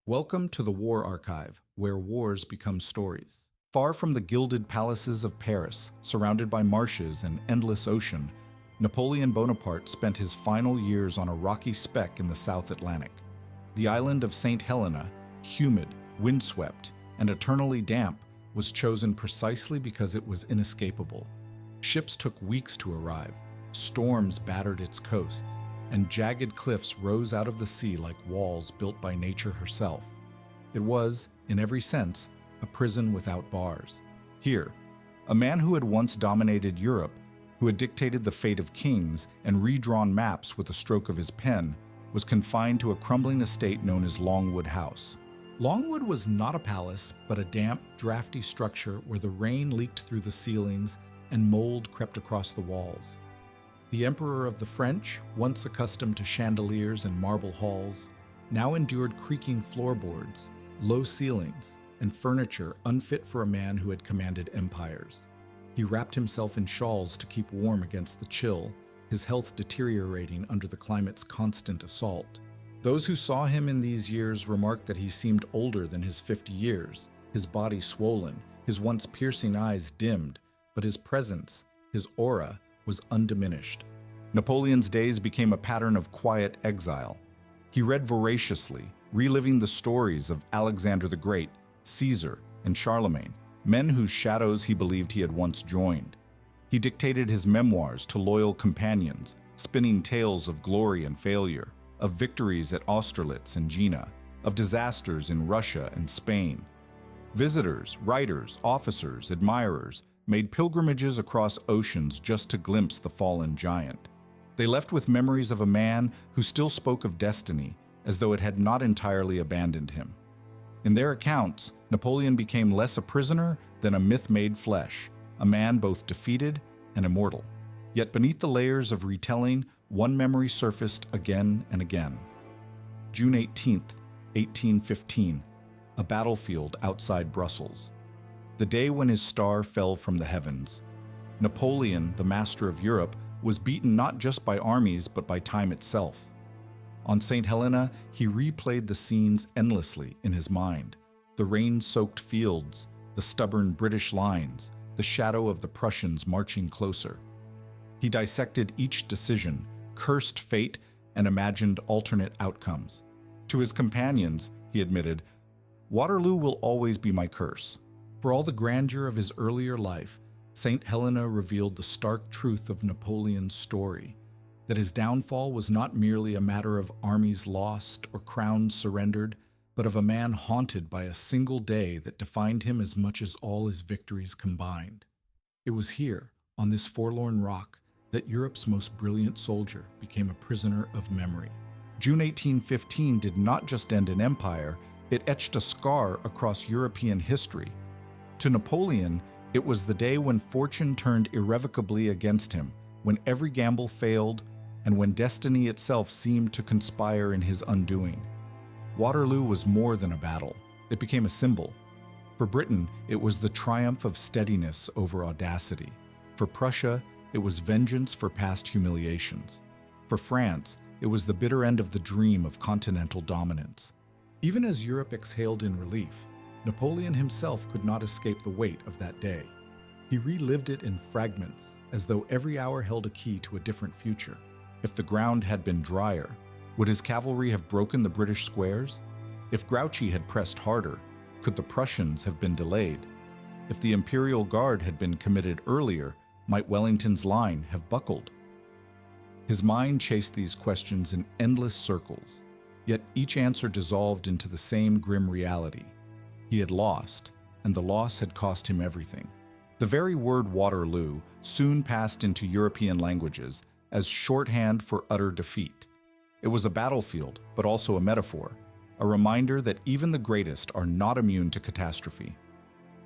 Welcome to the War Archive, where wars become stories. Far from the gilded palaces of Paris, surrounded by marshes and endless ocean, Napoleon Bonaparte spent his final years on a rocky speck in the South Atlantic. The island of St. Helena, humid, windswept, and eternally damp, was chosen precisely because it was inescapable. Ships took weeks to arrive, storms battered its coasts, and jagged cliffs rose out of the sea like walls built by nature herself. It was, in every sense, a prison without bars. Here, a man who had once dominated Europe, who had dictated the fate of kings and redrawn maps with a stroke of his pen, was confined to a crumbling estate known as Longwood House. Longwood was not a palace, but a damp, drafty structure where the rain leaked through the ceilings and mold crept across the walls. The Emperor of the French, once accustomed to chandeliers and marble halls, now endured creaking floorboards, low ceilings, and furniture unfit for a man who had commanded empires. He wrapped himself in shawls to keep warm against the chill, his health deteriorating under the climate's constant assault. Those who saw him in these years remarked that he seemed older than his 50 years, his body swollen, his once piercing eyes dimmed, but his presence, his aura, was undiminished. Napoleon's days became a pattern of quiet exile. He read voraciously, reliving the stories of Alexander the Great, Caesar, and Charlemagne, men whose shadows he believed he had once joined. He dictated his memoirs to loyal companions, spinning tales of glory and failure, of victories at Austerlitz and Jena, of disasters in Russia and Spain. Visitors, writers, officers, admirers made pilgrimages across oceans just to glimpse the fallen giant. They left with memories of a man who still spoke of destiny, as though it had not entirely abandoned him. In their accounts, Napoleon became less a prisoner than a myth made flesh, a man both defeated and immortal. Yet beneath the layers of retelling, one memory surfaced again and again. June 18th, 1815, a battlefield outside Brussels. The day when his star fell from the heavens. Napoleon, the master of Europe, was beaten not just by armies but by time itself. On St. Helena, he replayed the scenes endlessly in his mind. The rain-soaked fields, the stubborn British lines, the shadow of the Prussians marching closer. He dissected each decision, cursed fate, and imagined alternate outcomes. To his companions, he admitted, "Waterloo will always be my curse." For all the grandeur of his earlier life, St. Helena revealed the stark truth of Napoleon's story, that his downfall was not merely a matter of armies lost or crowns surrendered, but of a man haunted by a single day that defined him as much as all his victories combined. It was here, on this forlorn rock, that Europe's most brilliant soldier became a prisoner of memory. June 1815 did not just end an empire, it etched a scar across European history. To Napoleon, it was the day when fortune turned irrevocably against him, when every gamble failed, and when destiny itself seemed to conspire in his undoing. Waterloo was more than a battle. It became a symbol. For Britain, it was the triumph of steadiness over audacity. For Prussia, it was vengeance for past humiliations. For France, it was the bitter end of the dream of continental dominance. Even as Europe exhaled in relief, Napoleon himself could not escape the weight of that day. He relived it in fragments, as though every hour held a key to a different future. If the ground had been drier, would his cavalry have broken the British squares? If Grouchy had pressed harder, could the Prussians have been delayed? If the Imperial Guard had been committed earlier, might Wellington's line have buckled? His mind chased these questions in endless circles, yet each answer dissolved into the same grim reality. He had lost, and the loss had cost him everything. The very word Waterloo soon passed into European languages as shorthand for utter defeat. It was a battlefield, but also a metaphor, a reminder that even the greatest are not immune to catastrophe.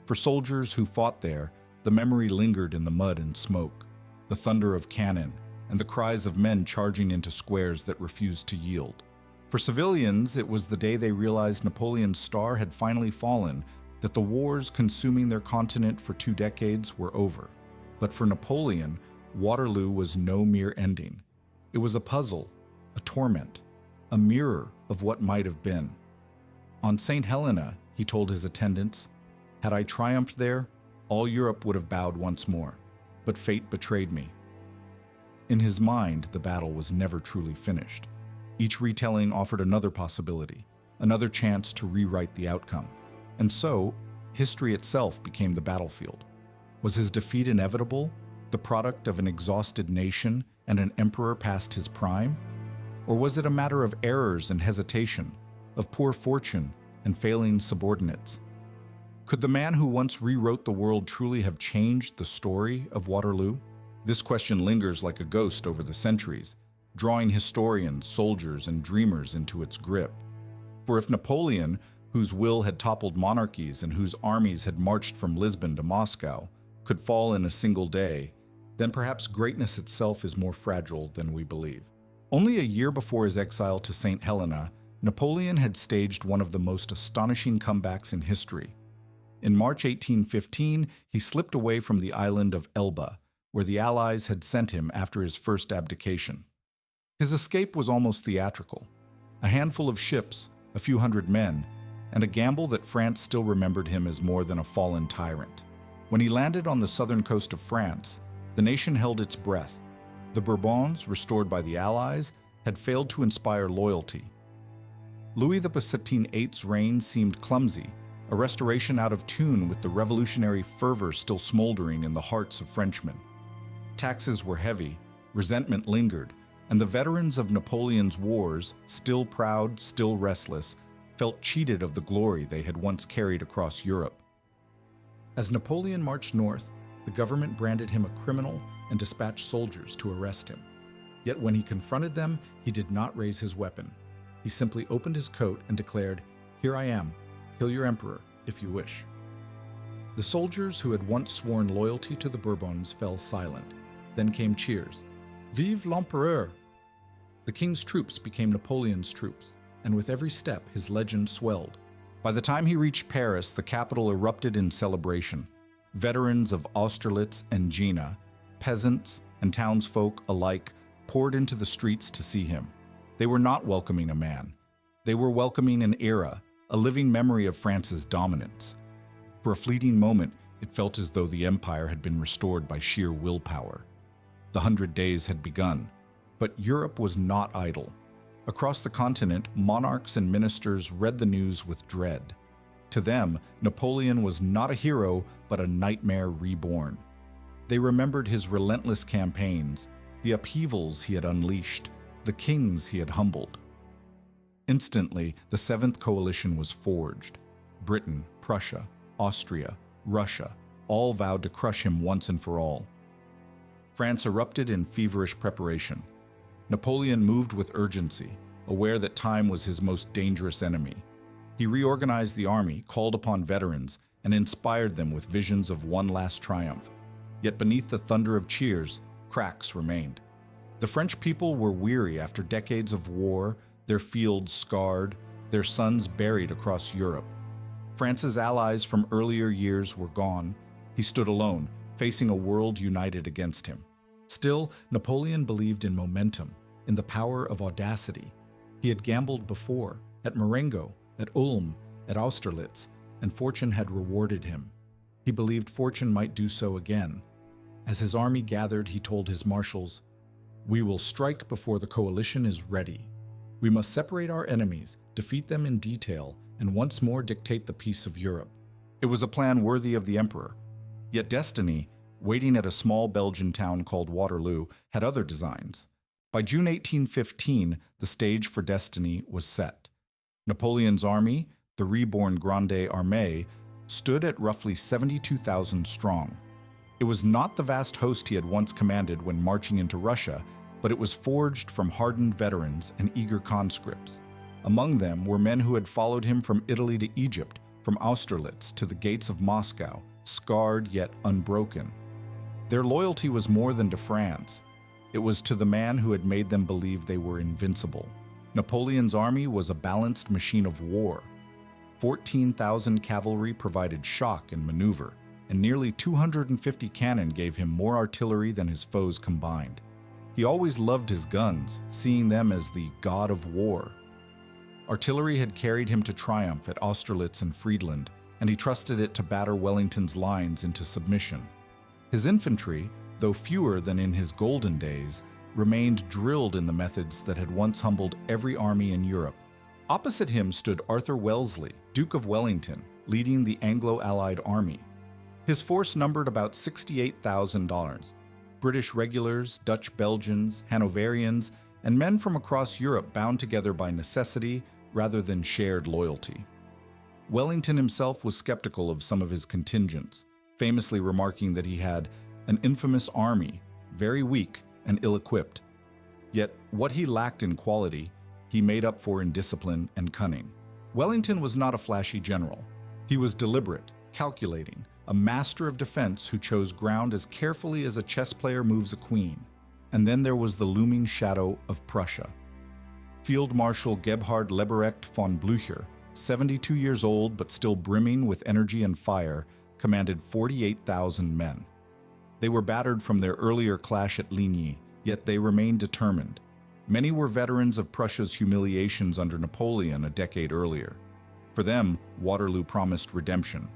For soldiers who fought there, the memory lingered in the mud and smoke, the thunder of cannon, and the cries of men charging into squares that refused to yield. For civilians, it was the day they realized Napoleon's star had finally fallen, that the wars consuming their continent for 2 decades were over. But for Napoleon, Waterloo was no mere ending. It was a puzzle, a torment, a mirror of what might have been. On St. Helena, he told his attendants, "Had I triumphed there, all Europe would have bowed once more, but fate betrayed me." In his mind, the battle was never truly finished. Each retelling offered another possibility, another chance to rewrite the outcome. And so, history itself became the battlefield. Was his defeat inevitable, the product of an exhausted nation and an emperor past his prime? Or was it a matter of errors and hesitation, of poor fortune and failing subordinates? Could the man who once rewrote the world truly have changed the story of Waterloo? This question lingers like a ghost over the centuries, drawing historians, soldiers, and dreamers into its grip. For if Napoleon, whose will had toppled monarchies and whose armies had marched from Lisbon to Moscow, could fall in a single day, then perhaps greatness itself is more fragile than we believe. Only a year before his exile to St. Helena, Napoleon had staged one of the most astonishing comebacks in history. In March 1815, he slipped away from the island of Elba, where the Allies had sent him after his first abdication. His escape was almost theatrical. A handful of ships, a few hundred men, and a gamble that France still remembered him as more than a fallen tyrant. When he landed on the southern coast of France, the nation held its breath. The Bourbons, restored by the Allies, had failed to inspire loyalty. Louis XVIII's reign seemed clumsy, a restoration out of tune with the revolutionary fervor still smoldering in the hearts of Frenchmen. Taxes were heavy, resentment lingered, and the veterans of Napoleon's wars, still proud, still restless, felt cheated of the glory they had once carried across Europe. As Napoleon marched north, the government branded him a criminal and dispatched soldiers to arrest him. Yet when he confronted them, he did not raise his weapon. He simply opened his coat and declared, "Here I am. Kill your emperor, if you wish." The soldiers who had once sworn loyalty to the Bourbons fell silent. Then came cheers. "Vive l'Empereur!" The king's troops became Napoleon's troops, and with every step his legend swelled. By the time he reached Paris, the capital erupted in celebration. Veterans of Austerlitz and Jena, peasants and townsfolk alike, poured into the streets to see him. They were not welcoming a man. They were welcoming an era, a living memory of France's dominance. For a fleeting moment, it felt as though the empire had been restored by sheer willpower. The 100 Days had begun, but Europe was not idle. Across the continent, monarchs and ministers read the news with dread. To them, Napoleon was not a hero, but a nightmare reborn. They remembered his relentless campaigns, the upheavals he had unleashed, the kings he had humbled. Instantly, the Seventh Coalition was forged. Britain, Prussia, Austria, Russia, all vowed to crush him once and for all. France erupted in feverish preparation. Napoleon moved with urgency, aware that time was his most dangerous enemy. He reorganized the army, called upon veterans, and inspired them with visions of one last triumph. Yet beneath the thunder of cheers, cracks remained. The French people were weary after decades of war, their fields scarred, their sons buried across Europe. France's allies from earlier years were gone. He stood alone, facing a world united against him. Still, Napoleon believed in momentum, in the power of audacity. He had gambled before, at Marengo, at Ulm, at Austerlitz, and fortune had rewarded him. He believed fortune might do so again. As his army gathered, he told his marshals, "We will strike before the coalition is ready. We must separate our enemies, defeat them in detail, and once more dictate the peace of Europe." It was a plan worthy of the emperor. Yet destiny, waiting at a small Belgian town called Waterloo, had other designs. By June 1815, the stage for destiny was set. Napoleon's army, the reborn Grande Armée, stood at roughly 72,000 strong. It was not the vast host he had once commanded when marching into Russia, but it was forged from hardened veterans and eager conscripts. Among them were men who had followed him from Italy to Egypt, from Austerlitz to the gates of Moscow, scarred yet unbroken. Their loyalty was more than to France. It was to the man who had made them believe they were invincible. Napoleon's army was a balanced machine of war. 14,000 cavalry provided shock and maneuver, and nearly 250 cannon gave him more artillery than his foes combined. He always loved his guns, seeing them as the god of war. Artillery had carried him to triumph at Austerlitz and Friedland, and he trusted it to batter Wellington's lines into submission. His infantry, though fewer than in his golden days, remained drilled in the methods that had once humbled every army in Europe. Opposite him stood Arthur Wellesley, Duke of Wellington, leading the Anglo-Allied army. His force numbered about 68,000 British regulars, Dutch Belgians, Hanoverians, and men from across Europe bound together by necessity rather than shared loyalty. Wellington himself was skeptical of some of his contingents, famously remarking that he had an infamous army, very weak and ill-equipped. Yet what he lacked in quality, he made up for in discipline and cunning. Wellington was not a flashy general. He was deliberate, calculating, a master of defense who chose ground as carefully as a chess player moves a queen. And then there was the looming shadow of Prussia. Field Marshal Gebhard Leberecht von Blücher, 72 years old but still brimming with energy and fire, commanded 48,000 men. They were battered from their earlier clash at Ligny, yet they remained determined. Many were veterans of Prussia's humiliations under Napoleon a decade earlier. For them, Waterloo promised redemption.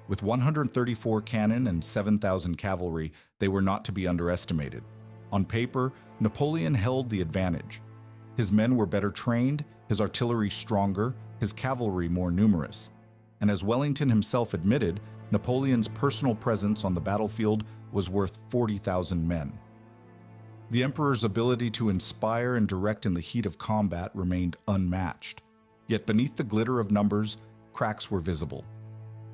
With 134 cannon and 7,000 cavalry, they were not to be underestimated. On paper, Napoleon held the advantage. His men were better trained, his artillery stronger, his cavalry more numerous. And as Wellington himself admitted, Napoleon's personal presence on the battlefield was worth 40,000 men. The emperor's ability to inspire and direct in the heat of combat remained unmatched. Yet beneath the glitter of numbers, cracks were visible.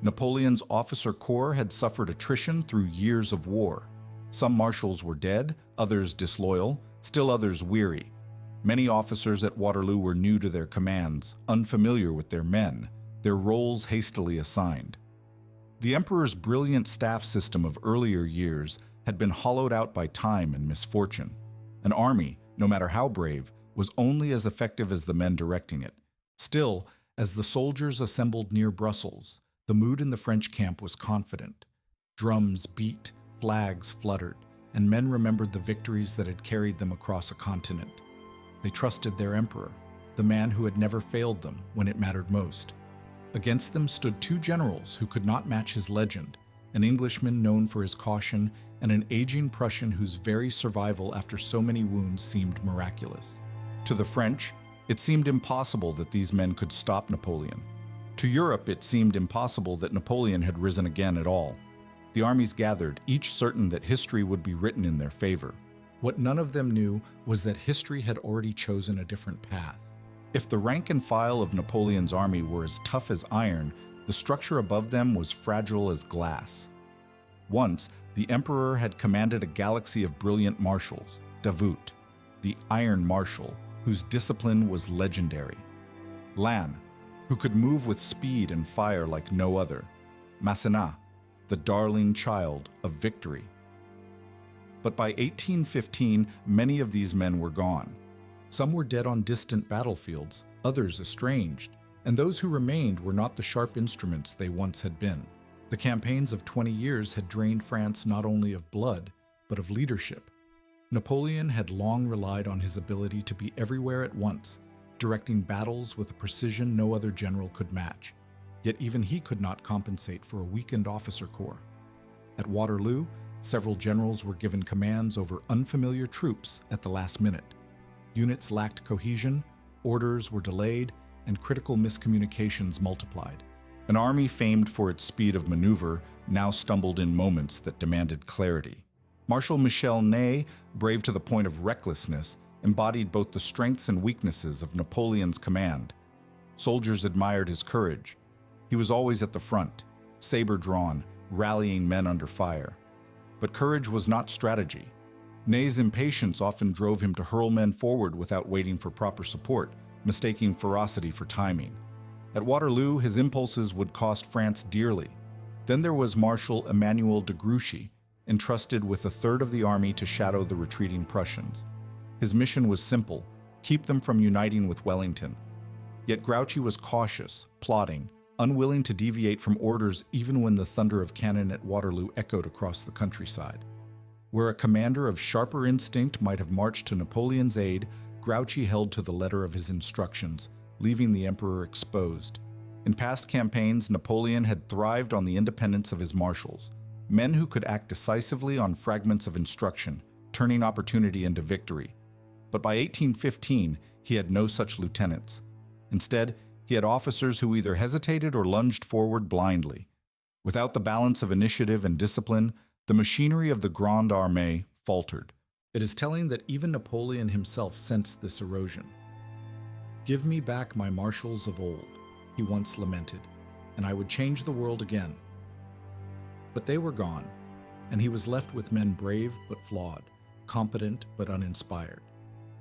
Napoleon's officer corps had suffered attrition through years of war. Some marshals were dead, others disloyal, still others weary. Many officers at Waterloo were new to their commands, unfamiliar with their men, their roles hastily assigned. The emperor's brilliant staff system of earlier years had been hollowed out by time and misfortune. An army, no matter how brave, was only as effective as the men directing it. Still, as the soldiers assembled near Brussels, the mood in the French camp was confident. Drums beat, flags fluttered, and men remembered the victories that had carried them across a continent. They trusted their emperor, the man who had never failed them when it mattered most. Against them stood two generals who could not match his legend, an Englishman known for his caution and an aging Prussian whose very survival after so many wounds seemed miraculous. To the French, it seemed impossible that these men could stop Napoleon. To Europe, it seemed impossible that Napoleon had risen again at all. The armies gathered, each certain that history would be written in their favor. What none of them knew was that history had already chosen a different path. If the rank and file of Napoleon's army were as tough as iron, the structure above them was fragile as glass. Once, the emperor had commanded a galaxy of brilliant marshals, Davout, the Iron Marshal, whose discipline was legendary. Lannes, who could move with speed and fire like no other. Masséna, the darling child of victory. But by 1815, many of these men were gone. Some were dead on distant battlefields, others estranged, and those who remained were not the sharp instruments they once had been. The campaigns of 20 years had drained France not only of blood, but of leadership. Napoleon had long relied on his ability to be everywhere at once, directing battles with a precision no other general could match. Yet even he could not compensate for a weakened officer corps. At Waterloo, several generals were given commands over unfamiliar troops at the last minute. Units lacked cohesion, orders were delayed, and critical miscommunications multiplied. An army famed for its speed of maneuver now stumbled in moments that demanded clarity. Marshal Michel Ney, brave to the point of recklessness, embodied both the strengths and weaknesses of Napoleon's command. Soldiers admired his courage. He was always at the front, saber drawn, rallying men under fire. But courage was not strategy. Ney's impatience often drove him to hurl men forward without waiting for proper support, mistaking ferocity for timing. At Waterloo, his impulses would cost France dearly. Then there was Marshal Emmanuel de Grouchy, entrusted with a third of the army to shadow the retreating Prussians. His mission was simple: keep them from uniting with Wellington. Yet Grouchy was cautious, plotting, unwilling to deviate from orders even when the thunder of cannon at Waterloo echoed across the countryside. Where a commander of sharper instinct might have marched to Napoleon's aid, Grouchy held to the letter of his instructions, leaving the emperor exposed. In past campaigns, Napoleon had thrived on the independence of his marshals, men who could act decisively on fragments of instruction, turning opportunity into victory. But by 1815, he had no such lieutenants. Instead, he had officers who either hesitated or lunged forward blindly. Without the balance of initiative and discipline, the machinery of the Grande Armée faltered. It is telling that even Napoleon himself sensed this erosion. "Give me back my marshals of old," he once lamented, "and I would change the world again." But they were gone, and he was left with men brave but flawed, competent but uninspired.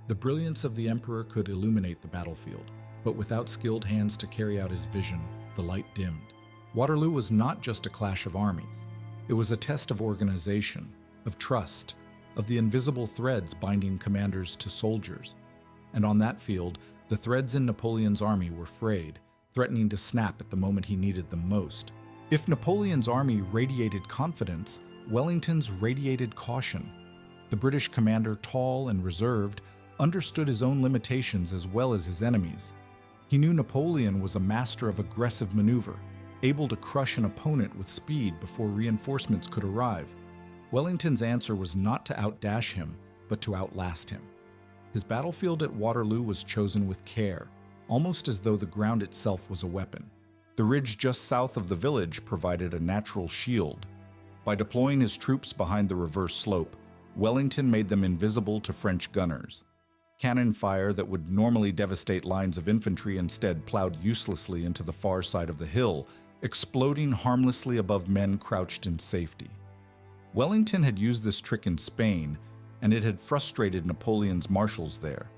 The brilliance of the emperor could illuminate the battlefield, but without skilled hands to carry out his vision, the light dimmed. Waterloo was not just a clash of armies. It was a test of organization, of trust, of the invisible threads binding commanders to soldiers. And on that field, the threads in Napoleon's army were frayed, threatening to snap at the moment he needed them most. If Napoleon's army radiated confidence, Wellington's radiated caution. The British commander, tall and reserved, understood his own limitations as well as his enemies. He knew Napoleon was a master of aggressive maneuver, able to crush an opponent with speed before reinforcements could arrive. Wellington's answer was not to outdash him, but to outlast him. His battlefield at Waterloo was chosen with care, almost as though the ground itself was a weapon. The ridge just south of the village provided a natural shield. By deploying his troops behind the reverse slope, Wellington made them invisible to French gunners. Cannon fire that would normally devastate lines of infantry instead plowed uselessly into the far side of the hill, exploding harmlessly above men crouched in safety. Wellington had used this trick in Spain, and it had frustrated Napoleon's marshals there.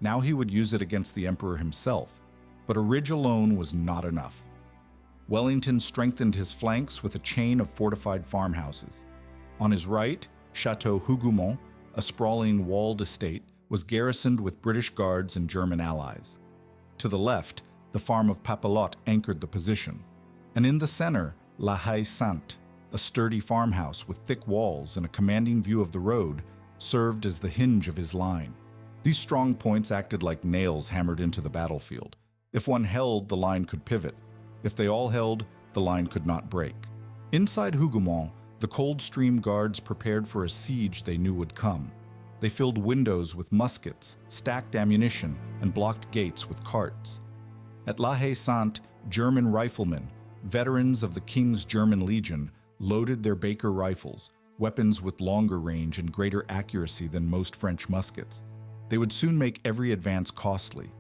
Now he would use it against the emperor himself. But a ridge alone was not enough. Wellington strengthened his flanks with a chain of fortified farmhouses. On his right, Chateau Hougoumont, a sprawling walled estate, was garrisoned with British guards and German allies. To the left, the farm of Papelotte anchored the position. And in the center, La Haye Sainte, a sturdy farmhouse with thick walls and a commanding view of the road, served as the hinge of his line. These strong points acted like nails hammered into the battlefield. If one held, the line could pivot. If they all held, the line could not break. Inside Hougoumont, the Coldstream Guards prepared for a siege they knew would come. They filled windows with muskets, stacked ammunition, and blocked gates with carts. At La Haye Sainte, German riflemen, veterans of the King's German Legion, loaded their Baker rifles, weapons with longer range and greater accuracy than most French muskets. They would soon make every advance costly.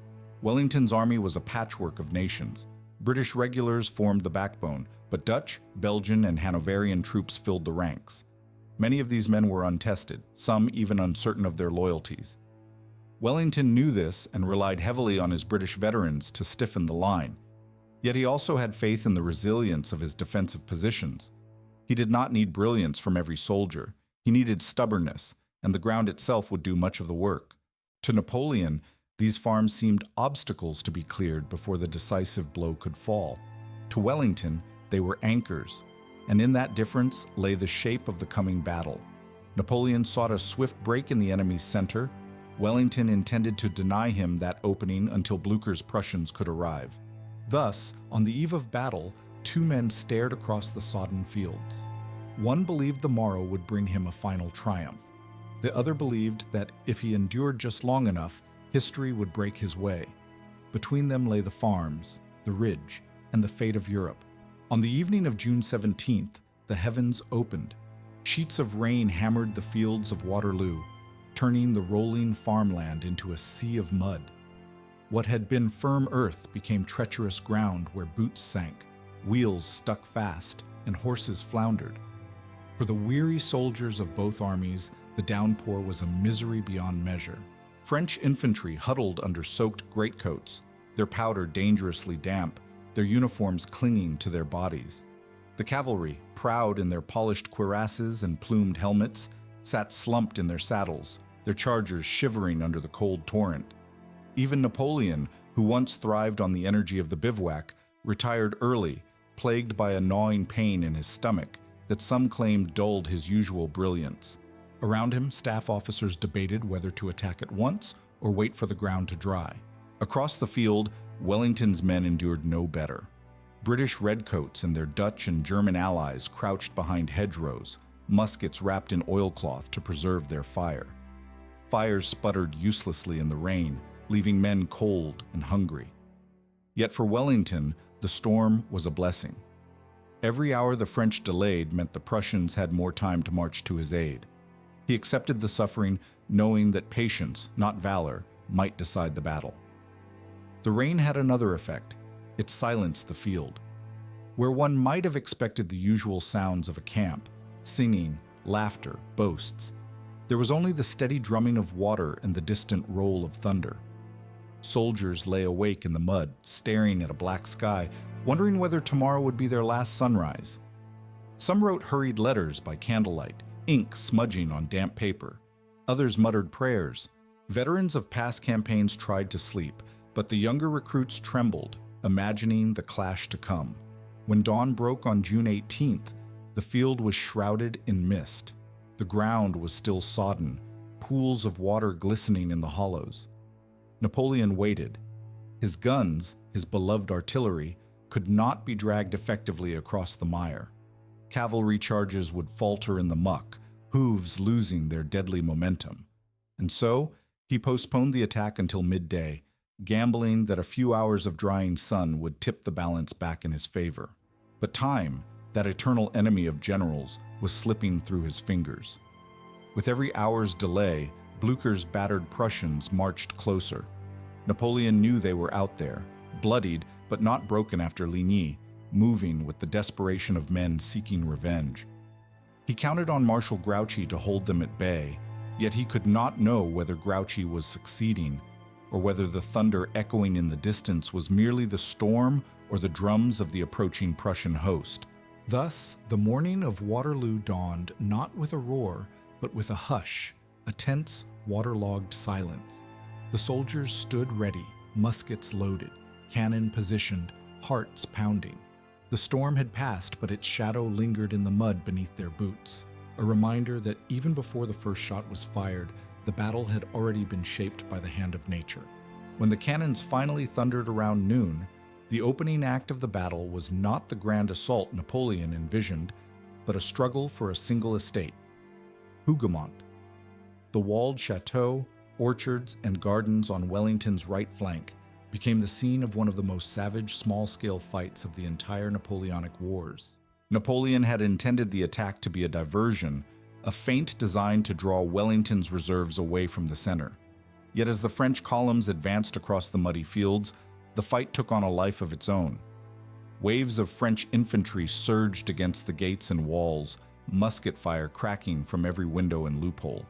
Wellington's army was a patchwork of nations. British regulars formed the backbone, but Dutch, Belgian, and Hanoverian troops filled the ranks. Many of these men were untested, some even uncertain of their loyalties. Wellington knew this and relied heavily on his British veterans to stiffen the line. Yet he also had faith in the resilience of his defensive positions. He did not need brilliance from every soldier. He needed stubbornness, and the ground itself would do much of the work. To Napoleon, these farms seemed obstacles to be cleared before the decisive blow could fall. To Wellington, they were anchors, and in that difference lay the shape of the coming battle. Napoleon sought a swift break in the enemy's center. Wellington intended to deny him that opening until Blücher's Prussians could arrive. Thus, on the eve of battle, two men stared across the sodden fields. One believed the morrow would bring him a final triumph. The other believed that if he endured just long enough, history would break his way. Between them lay the farms, the ridge, and the fate of Europe. On the evening of June 17th, the heavens opened. Sheets of rain hammered the fields of Waterloo, turning the rolling farmland into a sea of mud. What had been firm earth became treacherous ground where boots sank, wheels stuck fast, and horses floundered. For the weary soldiers of both armies, the downpour was a misery beyond measure. French infantry huddled under soaked greatcoats, their powder dangerously damp, their uniforms clinging to their bodies. The cavalry, proud in their polished cuirasses and plumed helmets, sat slumped in their saddles, their chargers shivering under the cold torrent. Even Napoleon, who once thrived on the energy of the bivouac, retired early, plagued by a gnawing pain in his stomach that some claimed dulled his usual brilliance. Around him, staff officers debated whether to attack at once or wait for the ground to dry. Across the field, Wellington's men endured no better. British redcoats and their Dutch and German allies crouched behind hedgerows, muskets wrapped in oilcloth to preserve their fire. Fires sputtered uselessly in the rain, leaving men cold and hungry. Yet for Wellington, the storm was a blessing. Every hour the French delayed meant the Prussians had more time to march to his aid. He accepted the suffering, knowing that patience, not valor, might decide the battle. The rain had another effect. It silenced the field. Where one might have expected the usual sounds of a camp, singing, laughter, boasts, there was only the steady drumming of water and the distant roll of thunder. Soldiers lay awake in the mud, staring at a black sky, wondering whether tomorrow would be their last sunrise. Some wrote hurried letters by candlelight, ink smudging on damp paper. Others muttered prayers. Veterans of past campaigns tried to sleep, but the younger recruits trembled, imagining the clash to come. When dawn broke on June 18th, the field was shrouded in mist. The ground was still sodden, pools of water glistening in the hollows. Napoleon waited. His guns, his beloved artillery, could not be dragged effectively across the mire. Cavalry charges would falter in the muck, hooves losing their deadly momentum. And so, he postponed the attack until midday, gambling that a few hours of drying sun would tip the balance back in his favor. But time, that eternal enemy of generals, was slipping through his fingers. With every hour's delay, Blücher's battered Prussians marched closer. Napoleon knew they were out there, bloodied but not broken after Ligny, moving with the desperation of men seeking revenge. He counted on Marshal Grouchy to hold them at bay, yet he could not know whether Grouchy was succeeding, or whether the thunder echoing in the distance was merely the storm or the drums of the approaching Prussian host. Thus, the morning of Waterloo dawned not with a roar, but with a hush, a tense, waterlogged silence. The soldiers stood ready, muskets loaded, cannon positioned, hearts pounding. The storm had passed, but its shadow lingered in the mud beneath their boots, a reminder that even before the first shot was fired, the battle had already been shaped by the hand of nature. When the cannons finally thundered around noon, the opening act of the battle was not the grand assault Napoleon envisioned, but a struggle for a single estate, Hougoumont. The walled chateau, orchards, and gardens on Wellington's right flank became the scene of one of the most savage small-scale fights of the entire Napoleonic Wars. Napoleon had intended the attack to be a diversion, a feint designed to draw Wellington's reserves away from the center. Yet as the French columns advanced across the muddy fields, the fight took on a life of its own. Waves of French infantry surged against the gates and walls, musket fire cracking from every window and loophole.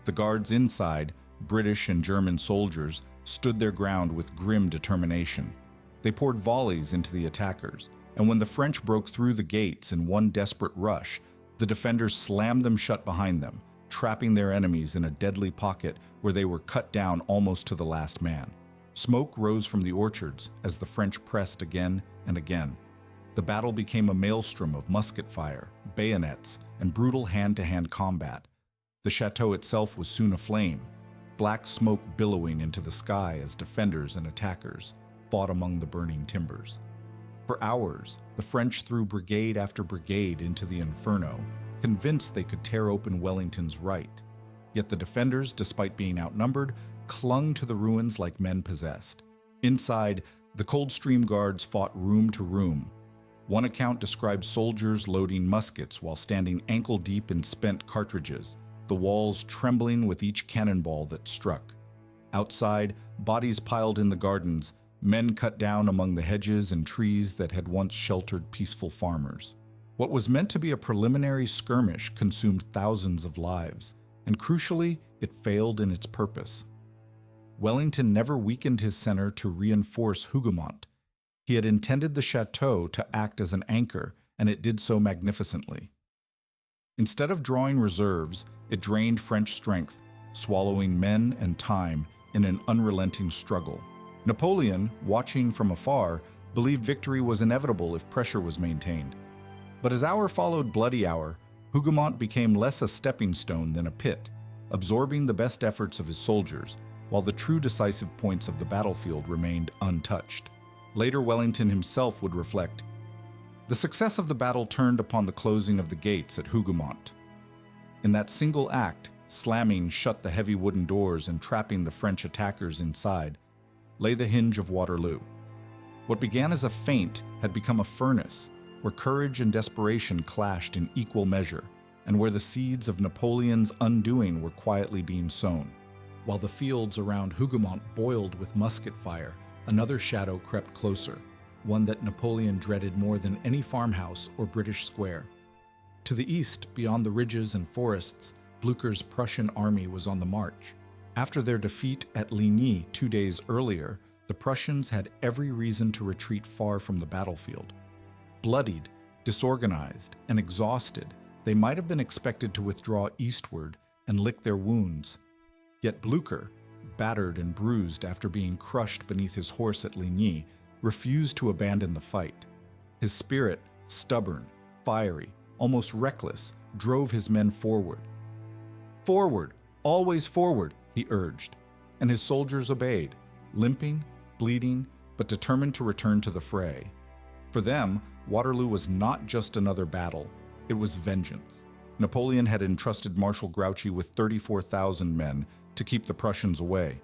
The guards inside, British and German soldiers, stood their ground with grim determination. They poured volleys into the attackers, and when the French broke through the gates in one desperate rush, the defenders slammed them shut behind them, trapping their enemies in a deadly pocket where they were cut down almost to the last man. Smoke rose from the orchards as the French pressed again and again. The battle became a maelstrom of musket fire, bayonets, and brutal hand-to-hand combat. The chateau itself was soon aflame, black smoke billowing into the sky as defenders and attackers fought among the burning timbers. For hours, the French threw brigade after brigade into the inferno, convinced they could tear open Wellington's right. Yet the defenders, despite being outnumbered, clung to the ruins like men possessed. Inside, the Coldstream Guards fought room to room. One account describes soldiers loading muskets while standing ankle-deep in spent cartridges, the walls trembling with each cannonball that struck. Outside, bodies piled in the gardens, men cut down among the hedges and trees that had once sheltered peaceful farmers. What was meant to be a preliminary skirmish consumed thousands of lives, and crucially, it failed in its purpose. Wellington never weakened his center to reinforce Hougoumont. He had intended the chateau to act as an anchor, and it did so magnificently. Instead of drawing reserves, it drained French strength, swallowing men and time in an unrelenting struggle. Napoleon, watching from afar, believed victory was inevitable if pressure was maintained. But as hour followed bloody hour, Hougoumont became less a stepping stone than a pit, absorbing the best efforts of his soldiers, while the true decisive points of the battlefield remained untouched. Later, Wellington himself would reflect, "The success of the battle turned upon the closing of the gates at Hougoumont. In that single act, slamming shut the heavy wooden doors and trapping the French attackers inside, lay the hinge of Waterloo. What began as a feint had become a furnace, where courage and desperation clashed in equal measure, and where the seeds of Napoleon's undoing were quietly being sown." While the fields around Hougoumont boiled with musket fire, another shadow crept closer, one that Napoleon dreaded more than any farmhouse or British square. To the east, beyond the ridges and forests, Blücher's Prussian army was on the march. After their defeat at Ligny 2 days earlier, the Prussians had every reason to retreat far from the battlefield. Bloodied, disorganized, and exhausted, they might have been expected to withdraw eastward and lick their wounds. Yet Blücher, battered and bruised after being crushed beneath his horse at Ligny, refused to abandon the fight. His spirit, stubborn, fiery, almost reckless, drove his men forward. "Forward! Always forward!" he urged, and his soldiers obeyed, limping, bleeding, but determined to return to the fray. For them, Waterloo was not just another battle, it was vengeance. Napoleon had entrusted Marshal Grouchy with 34,000 men to keep the Prussians away.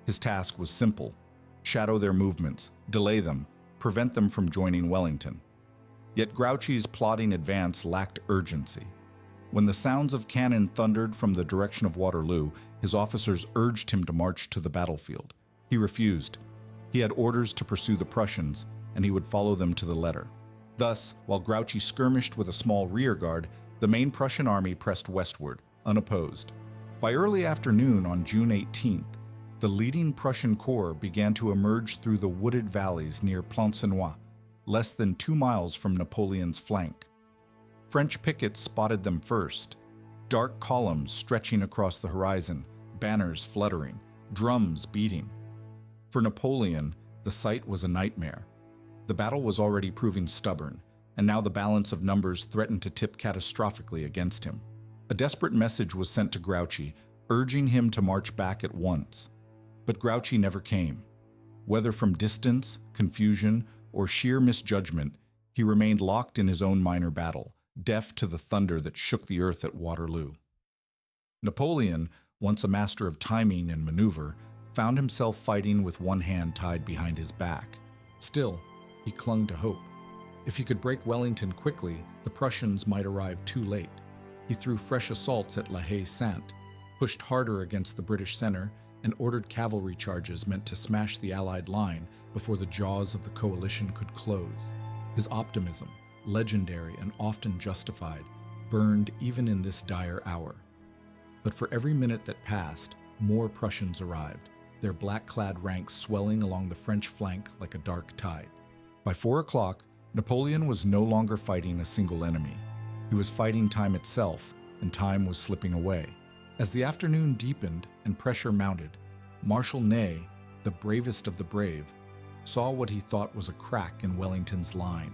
His task was simple: shadow their movements, delay them, prevent them from joining Wellington. Yet Grouchy's plodding advance lacked urgency. When the sounds of cannon thundered from the direction of Waterloo, his officers urged him to march to the battlefield. He refused. He had orders to pursue the Prussians, and he would follow them to the letter. Thus, while Grouchy skirmished with a small rear guard, the main Prussian army pressed westward, unopposed. By early afternoon on June 18th, the leading Prussian corps began to emerge through the wooded valleys near Plancenoit, less than 2 miles from Napoleon's flank. French pickets spotted them first, dark columns stretching across the horizon, banners fluttering, drums beating. For Napoleon, the sight was a nightmare. The battle was already proving stubborn, and now the balance of numbers threatened to tip catastrophically against him. A desperate message was sent to Grouchy, urging him to march back at once. But Grouchy never came. Whether from distance, confusion, or sheer misjudgment, he remained locked in his own minor battle, deaf to the thunder that shook the earth at Waterloo. Napoleon, once a master of timing and maneuver, found himself fighting with one hand tied behind his back. Still, he clung to hope. If he could break Wellington quickly, the Prussians might arrive too late. He threw fresh assaults at Haye Sainte, pushed harder against the British center, and ordered cavalry charges meant to smash the Allied line before the jaws of the coalition could close. His optimism, legendary and often justified, burned even in this dire hour. But for every minute that passed, more Prussians arrived, their black-clad ranks swelling along the French flank like a dark tide. By 4 o'clock, Napoleon was no longer fighting a single enemy. He was fighting time itself, and time was slipping away. As the afternoon deepened and pressure mounted, Marshal Ney, the bravest of the brave, saw what he thought was a crack in Wellington's line.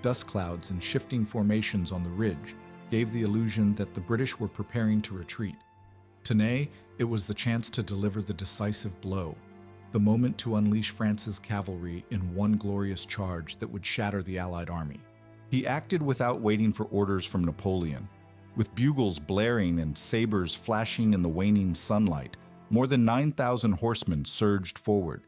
Dust clouds and shifting formations on the ridge gave the illusion that the British were preparing to retreat. To Ney, it was the chance to deliver the decisive blow, the moment to unleash France's cavalry in one glorious charge that would shatter the Allied army. He acted without waiting for orders from Napoleon. With bugles blaring and sabers flashing in the waning sunlight, more than 9,000 horsemen surged forward.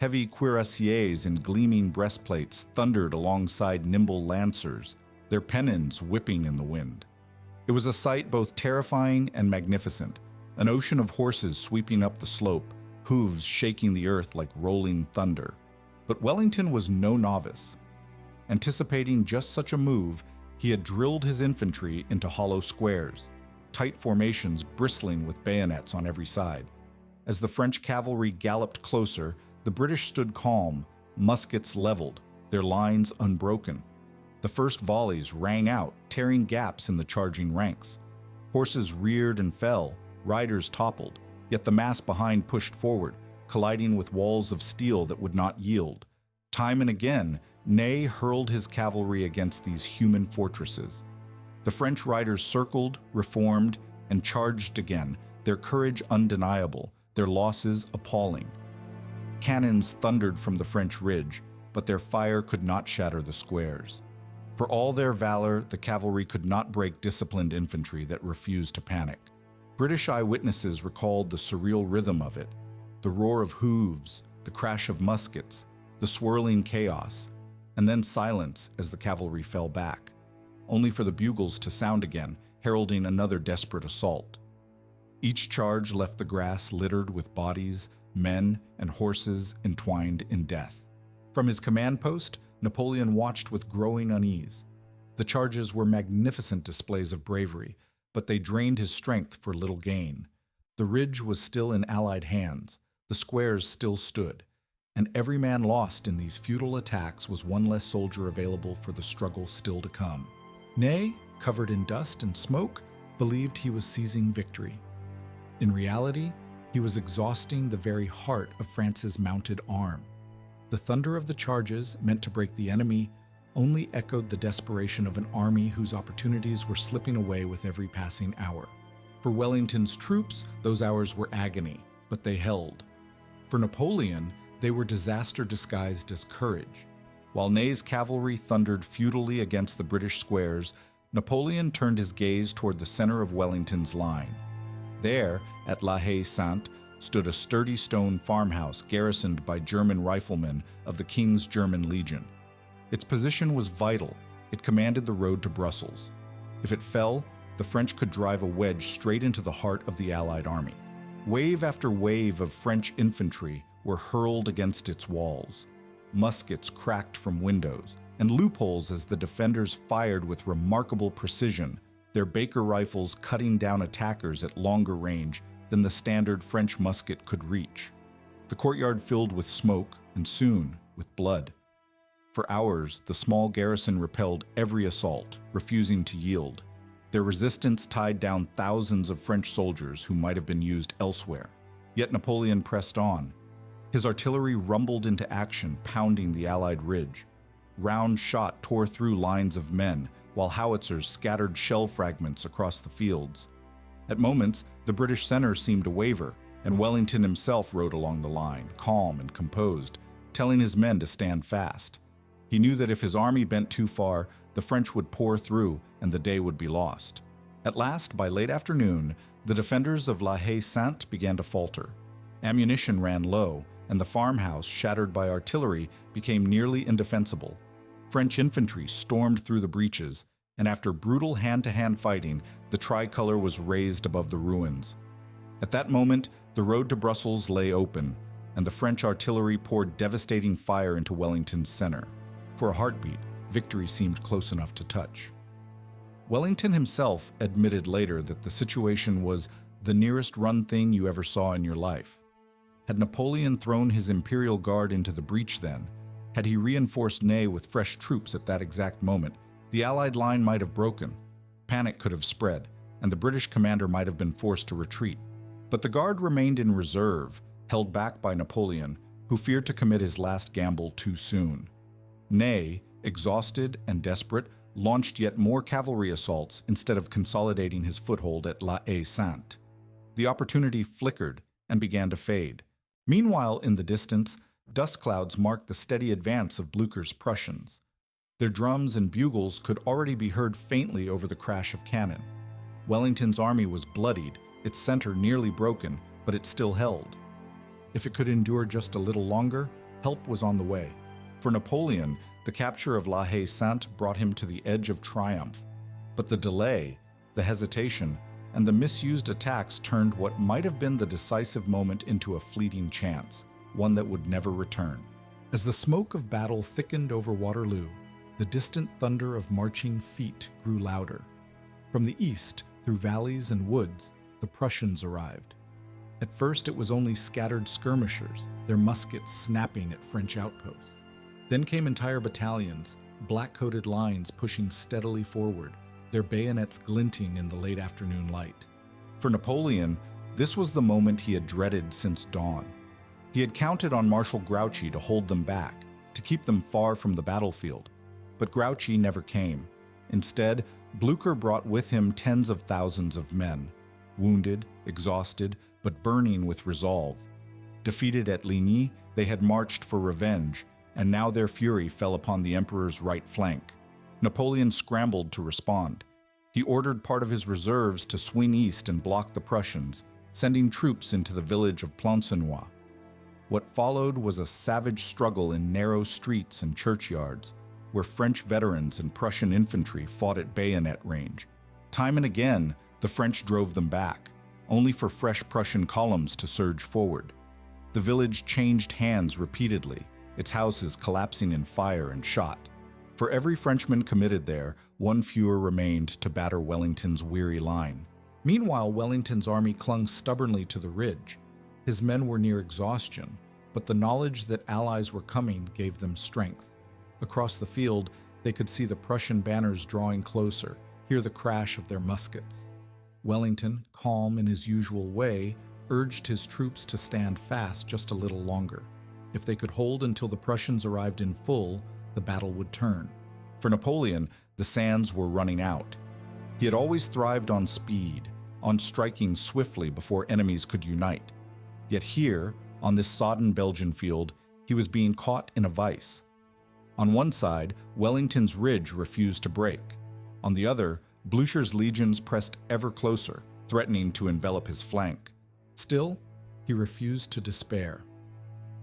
Heavy cuirassiers in gleaming breastplates thundered alongside nimble lancers, their pennons whipping in the wind. It was a sight both terrifying and magnificent, an ocean of horses sweeping up the slope, hooves shaking the earth like rolling thunder. But Wellington was no novice. Anticipating just such a move, he had drilled his infantry into hollow squares, tight formations bristling with bayonets on every side. As the French cavalry galloped closer, the British stood calm, muskets leveled, their lines unbroken. The first volleys rang out, tearing gaps in the charging ranks. Horses reared and fell, riders toppled, yet the mass behind pushed forward, colliding with walls of steel that would not yield. Time and again, Ney hurled his cavalry against these human fortresses. The French riders circled, reformed, and charged again, their courage undeniable, their losses appalling. Cannons thundered from the French ridge, but their fire could not shatter the squares. For all their valor, the cavalry could not break disciplined infantry that refused to panic. British eyewitnesses recalled the surreal rhythm of it, the roar of hooves, the crash of muskets, the swirling chaos, and then silence as the cavalry fell back, only for the bugles to sound again, heralding another desperate assault. Each charge left the grass littered with bodies, men, and horses entwined in death. From his command post, Napoleon watched with growing unease. The charges were magnificent displays of bravery, but they drained his strength for little gain. The ridge was still in Allied hands, the squares still stood, and every man lost in these futile attacks was one less soldier available for the struggle still to come. Ney, covered in dust and smoke, believed he was seizing victory. In reality, he was exhausting the very heart of France's mounted arm. The thunder of the charges, meant to break the enemy, only echoed the desperation of an army whose opportunities were slipping away with every passing hour. For Wellington's troops, those hours were agony, but they held. For Napoleon, they were disaster disguised as courage. While Ney's cavalry thundered futilely against the British squares, Napoleon turned his gaze toward the center of Wellington's line. There, at Haye Sainte, stood a sturdy stone farmhouse garrisoned by German riflemen of the King's German Legion. Its position was vital. It commanded the road to Brussels. If it fell, the French could drive a wedge straight into the heart of the Allied army. Wave after wave of French infantry were hurled against its walls. Muskets cracked from windows, and loopholes as the defenders fired with remarkable precision, their Baker rifles cutting down attackers at longer range than the standard French musket could reach. The courtyard filled with smoke, and soon with blood. For hours, the small garrison repelled every assault, refusing to yield. Their resistance tied down thousands of French soldiers who might have been used elsewhere. Yet Napoleon pressed on. His artillery rumbled into action, pounding the Allied ridge. Round shot tore through lines of men, while howitzers scattered shell fragments across the fields. At moments, the British center seemed to waver, and Wellington himself rode along the line, calm and composed, telling his men to stand fast. He knew that if his army bent too far, the French would pour through and the day would be lost. At last, by late afternoon, the defenders of Haye Sainte began to falter. Ammunition ran low, and the farmhouse, shattered by artillery, became nearly indefensible. French infantry stormed through the breaches, and after brutal hand-to-hand fighting, the tricolor was raised above the ruins. At that moment, the road to Brussels lay open, and the French artillery poured devastating fire into Wellington's center. For a heartbeat, victory seemed close enough to touch. Wellington himself admitted later that the situation was the nearest run thing you ever saw in your life. Had Napoleon thrown his Imperial Guard into the breach then, had he reinforced Ney with fresh troops at that exact moment, the Allied line might have broken, panic could have spread, and the British commander might have been forced to retreat. But the Guard remained in reserve, held back by Napoleon, who feared to commit his last gamble too soon. Ney, exhausted and desperate, launched yet more cavalry assaults instead of consolidating his foothold at Haye Sainte. The opportunity flickered and began to fade. Meanwhile, in the distance, dust clouds marked the steady advance of Blücher's Prussians. Their drums and bugles could already be heard faintly over the crash of cannon. Wellington's army was bloodied, its center nearly broken, but it still held. If it could endure just a little longer, help was on the way. For Napoleon, the capture of Haye Sainte brought him to the edge of triumph. But the delay, the hesitation, and the misused attacks turned what might have been the decisive moment into a fleeting chance, one that would never return. As the smoke of battle thickened over Waterloo, the distant thunder of marching feet grew louder. From the east, through valleys and woods, the Prussians arrived. At first it was only scattered skirmishers, their muskets snapping at French outposts. Then came entire battalions, black-coated lines pushing steadily forward, their bayonets glinting in the late afternoon light. For Napoleon, this was the moment he had dreaded since dawn. He had counted on Marshal Grouchy to hold them back, to keep them far from the battlefield. But Grouchy never came. Instead, Blücher brought with him tens of thousands of men, wounded, exhausted, but burning with resolve. Defeated at Ligny, they had marched for revenge, and now their fury fell upon the emperor's right flank. Napoleon scrambled to respond. He ordered part of his reserves to swing east and block the Prussians, sending troops into the village of Plancenoit. What followed was a savage struggle in narrow streets and churchyards, where French veterans and Prussian infantry fought at bayonet range. Time and again, the French drove them back, only for fresh Prussian columns to surge forward. The village changed hands repeatedly, its houses collapsing in fire and shot. For every Frenchman committed there, one fewer remained to batter Wellington's weary line. Meanwhile, Wellington's army clung stubbornly to the ridge. His men were near exhaustion, but the knowledge that allies were coming gave them strength. Across the field, they could see the Prussian banners drawing closer, hear the crash of their muskets. Wellington, calm in his usual way, urged his troops to stand fast just a little longer. If they could hold until the Prussians arrived in full, the battle would turn. For Napoleon, the sands were running out. He had always thrived on speed, on striking swiftly before enemies could unite. Yet here, on this sodden Belgian field, he was being caught in a vice. On one side, Wellington's ridge refused to break. On the other, Blücher's legions pressed ever closer, threatening to envelop his flank. Still, he refused to despair.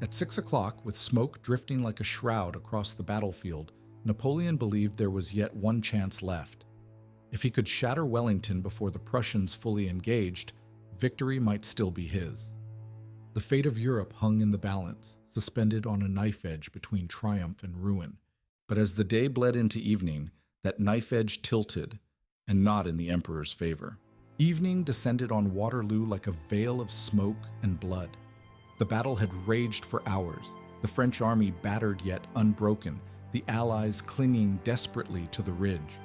At 6 o'clock, with smoke drifting like a shroud across the battlefield, Napoleon believed there was yet one chance left. If he could shatter Wellington before the Prussians fully engaged, victory might still be his. The fate of Europe hung in the balance, suspended on a knife edge between triumph and ruin. But as the day bled into evening, that knife edge tilted, and not in the emperor's favor. Evening descended on Waterloo like a veil of smoke and blood. The battle had raged for hours, the French army battered yet unbroken, the Allies clinging desperately to the ridge.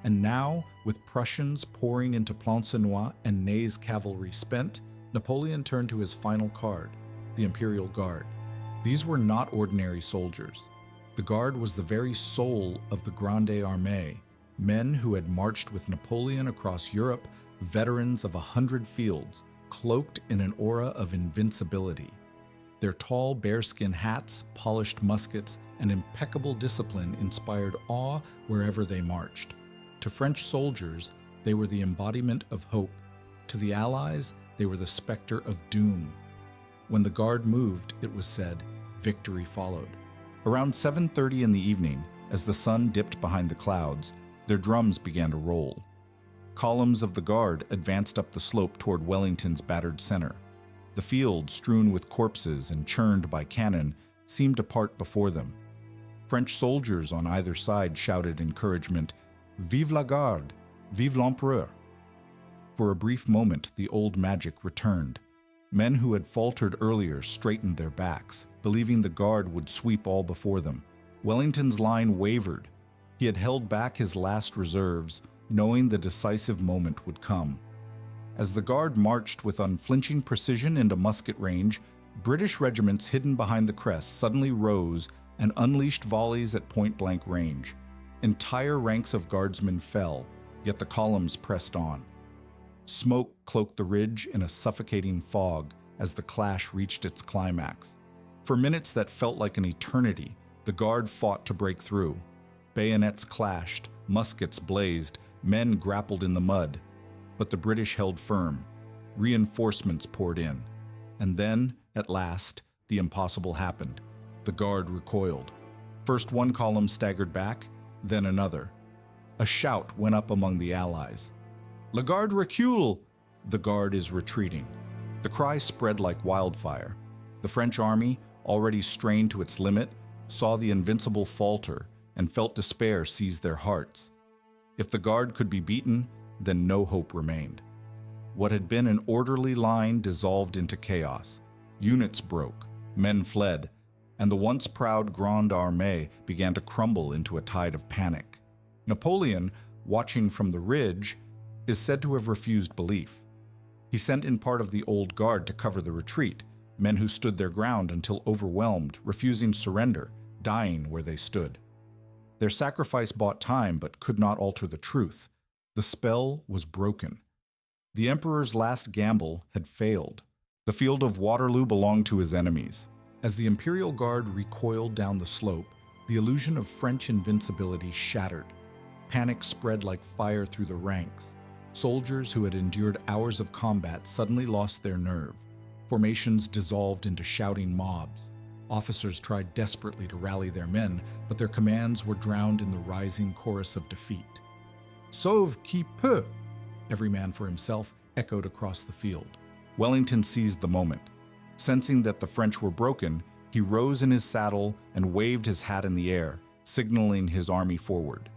And now, with Prussians pouring into Plancenoit and Ney's cavalry spent, Napoleon turned to his final card, the Imperial Guard. These were not ordinary soldiers. The Guard was the very soul of the Grande Armée, men who had marched with Napoleon across Europe, veterans of 100 fields, cloaked in an aura of invincibility. Their tall bearskin hats, polished muskets, and impeccable discipline inspired awe wherever they marched. To French soldiers, they were the embodiment of hope. To the Allies, they were the specter of doom. When the Guard moved, it was said, victory followed. Around 7:30 in the evening, as the sun dipped behind the clouds, their drums began to roll. Columns of the Guard advanced up the slope toward Wellington's battered center. The field, strewn with corpses and churned by cannon, seemed to part before them. French soldiers on either side shouted encouragement, "Vive la Garde! Vive l'Empereur!" For a brief moment, the old magic returned. Men who had faltered earlier straightened their backs, believing the Guard would sweep all before them. Wellington's line wavered. He had held back his last reserves, knowing the decisive moment would come. As the Guard marched with unflinching precision into musket range, British regiments hidden behind the crest suddenly rose and unleashed volleys at point-blank range. Entire ranks of guardsmen fell, yet the columns pressed on. Smoke cloaked the ridge in a suffocating fog as the clash reached its climax. For minutes that felt like an eternity, the Guard fought to break through. Bayonets clashed, muskets blazed, men grappled in the mud. But the British held firm. Reinforcements poured in. And then, at last, the impossible happened. The Guard recoiled. First one column staggered back, then another. A shout went up among the Allies. "La Garde recule!" The Guard is retreating. The cry spread like wildfire. The French army, already strained to its limit, saw the invincible falter and felt despair seize their hearts. If the Guard could be beaten, then no hope remained. What had been an orderly line dissolved into chaos. Units broke, men fled, and the once proud Grande Armée began to crumble into a tide of panic. Napoleon, watching from the ridge, is said to have refused belief. He sent in part of the old Guard to cover the retreat, men who stood their ground until overwhelmed, refusing surrender, dying where they stood. Their sacrifice bought time but could not alter the truth. The spell was broken. The emperor's last gamble had failed. The field of Waterloo belonged to his enemies. As the Imperial Guard recoiled down the slope, the illusion of French invincibility shattered. Panic spread like fire through the ranks. Soldiers who had endured hours of combat suddenly lost their nerve. Formations dissolved into shouting mobs. Officers tried desperately to rally their men, but their commands were drowned in the rising chorus of defeat. Sauve qui peut! Every man for himself echoed across the field. Wellington seized the moment. Sensing that the French were broken, he rose in his saddle and waved his hat in the air, signaling his army forward.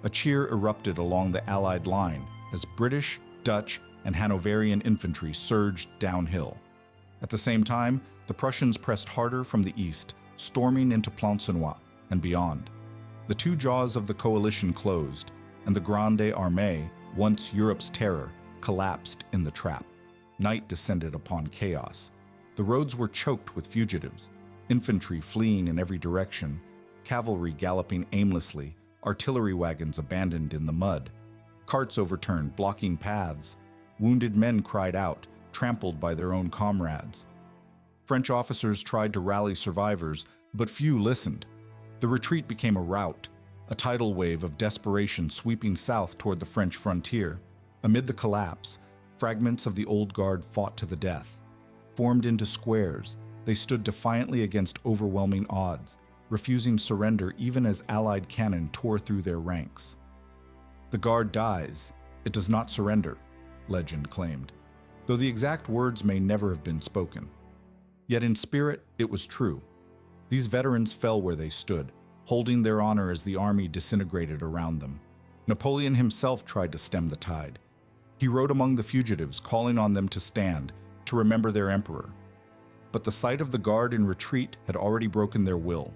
A cheer erupted along the Allied line as British, Dutch, and Hanoverian infantry surged downhill. At the same time, the Prussians pressed harder from the east, storming into Plancenoit and beyond. The two jaws of the coalition closed, and the Grande Armée, once Europe's terror, collapsed in the trap. Night descended upon chaos. The roads were choked with fugitives, infantry fleeing in every direction, cavalry galloping aimlessly, artillery wagons abandoned in the mud, carts overturned, blocking paths. Wounded men cried out, trampled by their own comrades. French officers tried to rally survivors, but few listened. The retreat became a rout, a tidal wave of desperation sweeping south toward the French frontier. Amid the collapse, fragments of the old guard fought to the death. Formed into squares, they stood defiantly against overwhelming odds, refusing surrender even as Allied cannon tore through their ranks. The Guard dies, it does not surrender, legend claimed, though the exact words may never have been spoken. Yet in spirit, it was true. These veterans fell where they stood, holding their honor as the army disintegrated around them. Napoleon himself tried to stem the tide. He rode among the fugitives, calling on them to stand, to remember their emperor. But the sight of the Guard in retreat had already broken their will.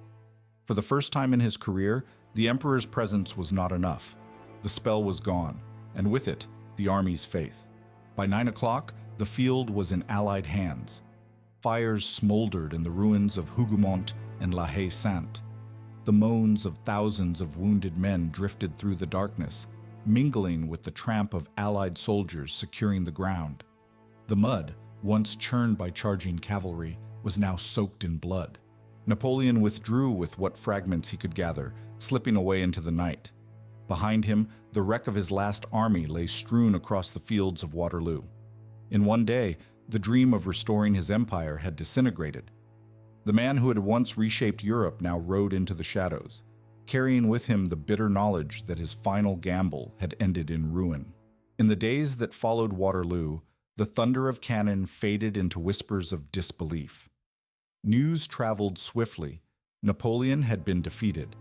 For the first time in his career, the emperor's presence was not enough. The spell was gone, and with it, the army's faith. By 9 o'clock, the field was in Allied hands. Fires smoldered in the ruins of Hougoumont and la Haye Sainte. The moans of thousands of wounded men drifted through the darkness, mingling with the tramp of Allied soldiers securing the ground. The mud, once churned by charging cavalry, was now soaked in blood. Napoleon withdrew with what fragments he could gather, slipping away into the night. Behind him, the wreck of his last army lay strewn across the fields of Waterloo. In one day, the dream of restoring his empire had disintegrated. The man who had once reshaped Europe now rode into the shadows, carrying with him the bitter knowledge that his final gamble had ended in ruin. In the days that followed Waterloo, the thunder of cannon faded into whispers of disbelief. News traveled swiftly. Napoleon had been defeated.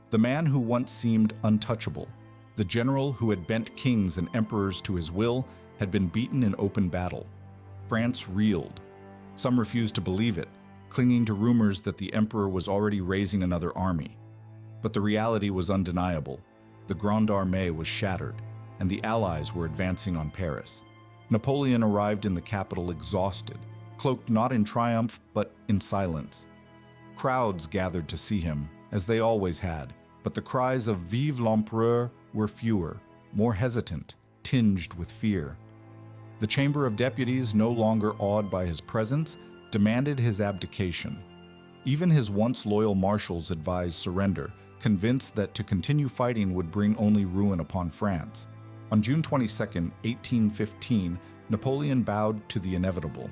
The man who once seemed untouchable, the general who had bent kings and emperors to his will, had been beaten in open battle. France reeled. Some refused to believe it, clinging to rumors that the emperor was already raising another army. But the reality was undeniable. The Grande Armée was shattered, and the Allies were advancing on Paris. Napoleon arrived in the capital exhausted, cloaked not in triumph but in silence. Crowds gathered to see him, as they always had, but the cries of "Vive l'Empereur" were fewer, more hesitant, tinged with fear. The Chamber of Deputies, no longer awed by his presence, demanded his abdication. Even his once loyal marshals advised surrender, convinced that to continue fighting would bring only ruin upon France. On June 22, 1815, Napoleon bowed to the inevitable.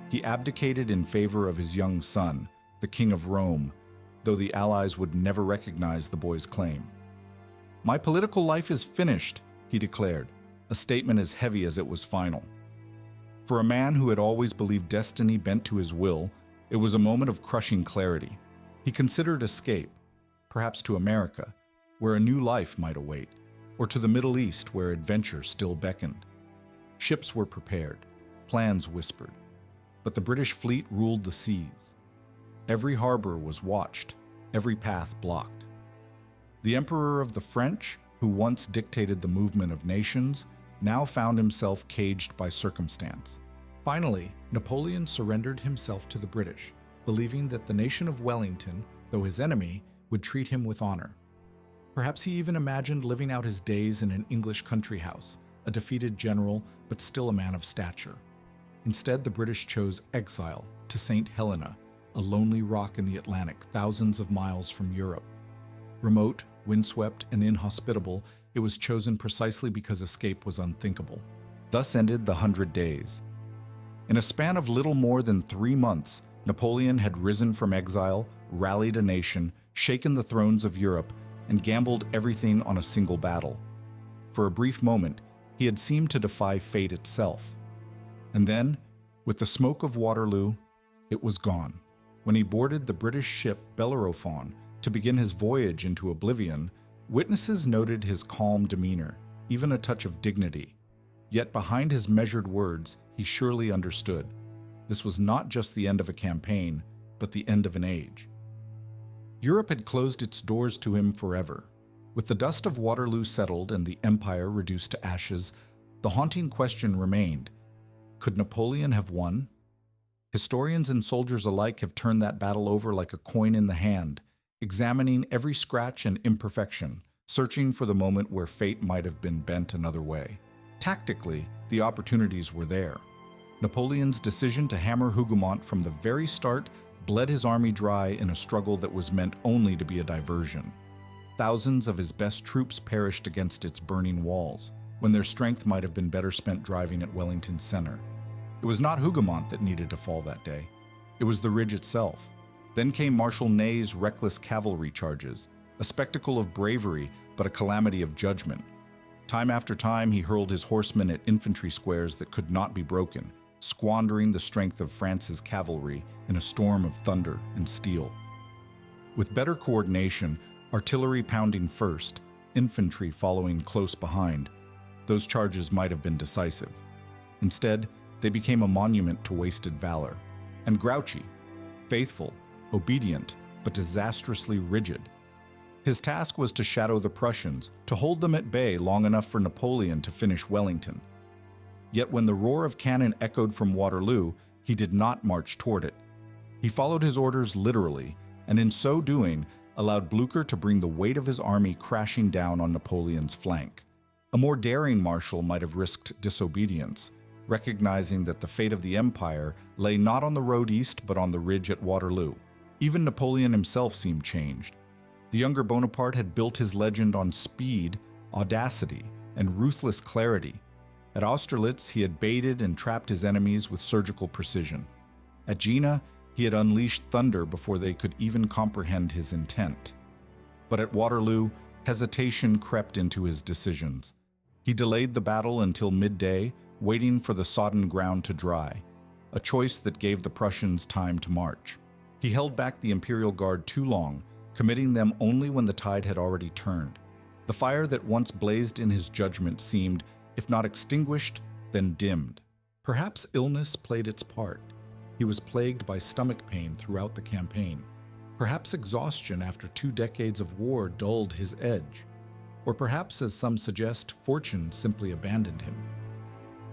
He abdicated in favor of his young son, the King of Rome, though the Allies would never recognize the boy's claim. "My political life is finished," he declared, a statement as heavy as it was final. For a man who had always believed destiny bent to his will, it was a moment of crushing clarity. He considered escape, perhaps to America, where a new life might await, or to the Middle East, where adventure still beckoned. Ships were prepared, plans whispered, but the British fleet ruled the seas. Every harbor was watched, every path blocked. The Emperor of the French, who once dictated the movement of nations, now found himself caged by circumstance. Finally, Napoleon surrendered himself to the British, believing that the nation of Wellington, though his enemy, would treat him with honor. Perhaps he even imagined living out his days in an English country house, a defeated general, but still a man of stature. Instead, the British chose exile to St. Helena, a lonely rock in the Atlantic, thousands of miles from Europe. Remote, windswept, and inhospitable, it was chosen precisely because escape was unthinkable. Thus ended the 100 Days. In a span of little more than 3 months, Napoleon had risen from exile, rallied a nation, shaken the thrones of Europe, and gambled everything on a single battle. For a brief moment, he had seemed to defy fate itself. And then, with the smoke of Waterloo, it was gone. When he boarded the British ship Bellerophon to begin his voyage into oblivion, witnesses noted his calm demeanor, even a touch of dignity. Yet behind his measured words, he surely understood. This was not just the end of a campaign, but the end of an age. Europe had closed its doors to him forever. With the dust of Waterloo settled and the empire reduced to ashes, the haunting question remained: could Napoleon have won? Historians and soldiers alike have turned that battle over like a coin in the hand, examining every scratch and imperfection, searching for the moment where fate might have been bent another way. Tactically, the opportunities were there. Napoleon's decision to hammer Hougoumont from the very start bled his army dry in a struggle that was meant only to be a diversion. Thousands of his best troops perished against its burning walls, when their strength might have been better spent driving at Wellington's center. It was not Hougoumont that needed to fall that day. It was the ridge itself. Then came Marshal Ney's reckless cavalry charges, a spectacle of bravery but a calamity of judgment. Time after time, he hurled his horsemen at infantry squares that could not be broken, squandering the strength of France's cavalry in a storm of thunder and steel. With better coordination, artillery pounding first, infantry following close behind, those charges might have been decisive. Instead, they became a monument to wasted valor, and grouchy, faithful, obedient, but disastrously rigid. His task was to shadow the Prussians, to hold them at bay long enough for Napoleon to finish Wellington. Yet when the roar of cannon echoed from Waterloo, he did not march toward it. He followed his orders literally, and in so doing, allowed Blücher to bring the weight of his army crashing down on Napoleon's flank. A more daring marshal might have risked disobedience, recognizing that the fate of the empire lay not on the road east but on the ridge at Waterloo. Even Napoleon himself seemed changed. The younger Bonaparte had built his legend on speed, audacity, and ruthless clarity. At Austerlitz, he had baited and trapped his enemies with surgical precision. At Jena, he had unleashed thunder before they could even comprehend his intent. But at Waterloo, hesitation crept into his decisions. He delayed the battle until midday, waiting for the sodden ground to dry, a choice that gave the Prussians time to march. He held back the Imperial Guard too long, committing them only when the tide had already turned. The fire that once blazed in his judgment seemed, if not extinguished, then dimmed. Perhaps illness played its part. He was plagued by stomach pain throughout the campaign. Perhaps exhaustion after 2 decades of war dulled his edge. Or perhaps, as some suggest, fortune simply abandoned him.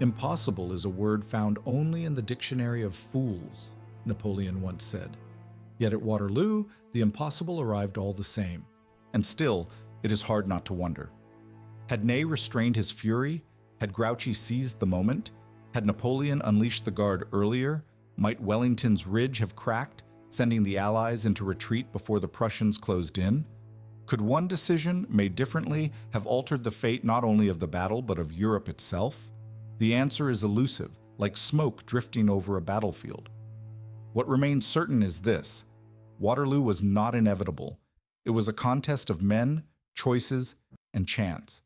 Impossible is a word found only in the dictionary of fools, Napoleon once said. Yet at Waterloo, the impossible arrived all the same. And still, it is hard not to wonder. Had Ney restrained his fury? Had Grouchy seized the moment? Had Napoleon unleashed the Guard earlier? Might Wellington's ridge have cracked, sending the Allies into retreat before the Prussians closed in? Could one decision, made differently, have altered the fate not only of the battle but of Europe itself? The answer is elusive, like smoke drifting over a battlefield. What remains certain is this: Waterloo was not inevitable. It was a contest of men, choices, and chance.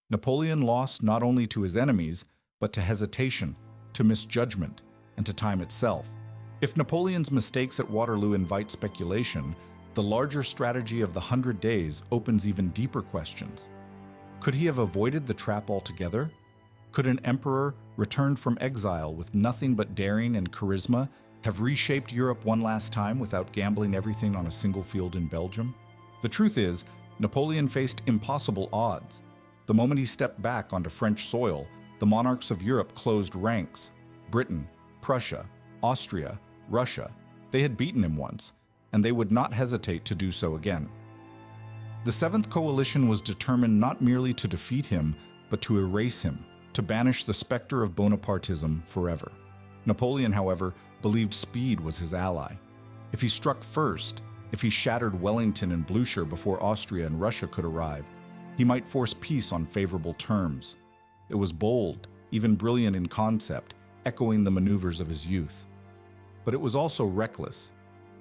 Napoleon lost not only to his enemies, but to hesitation, to misjudgment, and to time itself. If Napoleon's mistakes at Waterloo invite speculation, the larger strategy of the 100 Days opens even deeper questions. Could he have avoided the trap altogether? Could an emperor, returned from exile with nothing but daring and charisma, have reshaped Europe one last time without gambling everything on a single field in Belgium? The truth is, Napoleon faced impossible odds. The moment he stepped back onto French soil, the monarchs of Europe closed ranks. Britain, Prussia, Austria, Russia, they had beaten him once, and they would not hesitate to do so again. The Seventh Coalition was determined not merely to defeat him, but to erase him, to banish the specter of Bonapartism forever. Napoleon, however, believed speed was his ally. If he struck first, if he shattered Wellington and Blücher before Austria and Russia could arrive, he might force peace on favorable terms. It was bold, even brilliant in concept, echoing the maneuvers of his youth. But it was also reckless.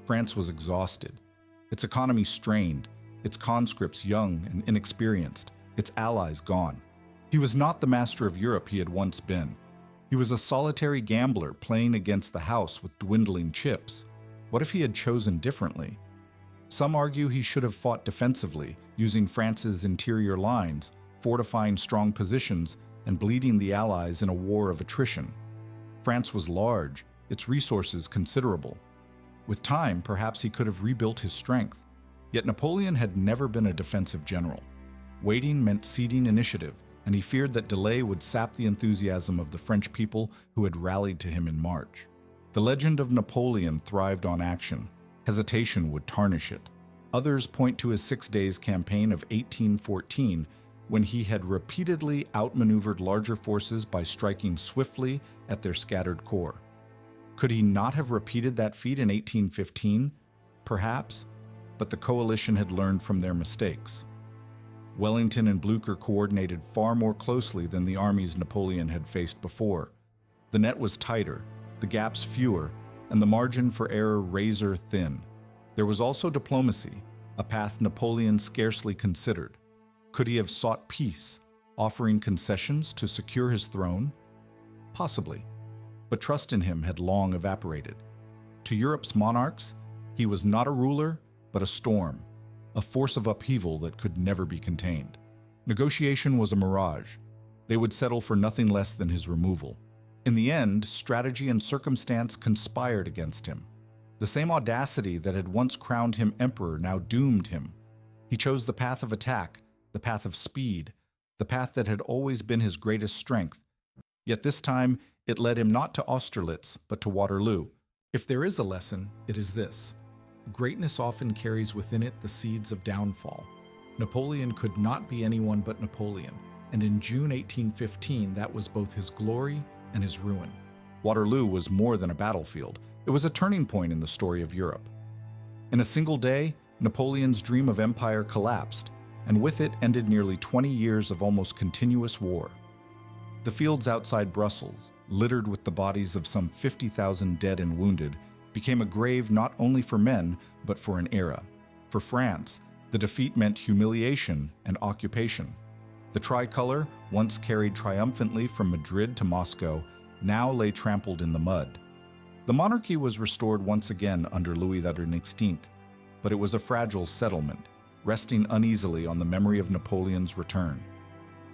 France was exhausted, its economy strained, its conscripts young and inexperienced, its allies gone. He was not the master of Europe he had once been. He was a solitary gambler playing against the house with dwindling chips. What if he had chosen differently? Some argue he should have fought defensively, using France's interior lines, fortifying strong positions, and bleeding the Allies in a war of attrition. France was large, its resources considerable. With time, perhaps he could have rebuilt his strength. Yet Napoleon had never been a defensive general. Waiting meant ceding initiative, and he feared that delay would sap the enthusiasm of the French people who had rallied to him in March. The legend of Napoleon thrived on action. Hesitation would tarnish it. Others point to his 6 days campaign of 1814, when he had repeatedly outmaneuvered larger forces by striking swiftly at their scattered corps. Could he not have repeated that feat in 1815? Perhaps, but the coalition had learned from their mistakes. Wellington and Blücher coordinated far more closely than the armies Napoleon had faced before. The net was tighter, the gaps fewer, and the margin for error razor thin. There was also diplomacy, a path Napoleon scarcely considered. Could he have sought peace, offering concessions to secure his throne? Possibly, but trust in him had long evaporated. To Europe's monarchs, he was not a ruler, but a storm, a force of upheaval that could never be contained. Negotiation was a mirage. They would settle for nothing less than his removal. In the end, strategy and circumstance conspired against him. The same audacity that had once crowned him emperor now doomed him. He chose the path of attack, the path of speed, the path that had always been his greatest strength. Yet this time, it led him not to Austerlitz, but to Waterloo. If there is a lesson, it is this. Greatness often carries within it the seeds of downfall. Napoleon could not be anyone but Napoleon, and in June 1815 that was both his glory and his ruin. Waterloo was more than a battlefield. It was a turning point in the story of Europe. In a single day, Napoleon's dream of empire collapsed, and with it ended nearly 20 years of almost continuous war. The fields outside Brussels, littered with the bodies of some 50,000 dead and wounded, became a grave not only for men, but for an era. For France, the defeat meant humiliation and occupation. The tricolor, once carried triumphantly from Madrid to Moscow, now lay trampled in the mud. The monarchy was restored once again under Louis XVI, but it was a fragile settlement, resting uneasily on the memory of Napoleon's return.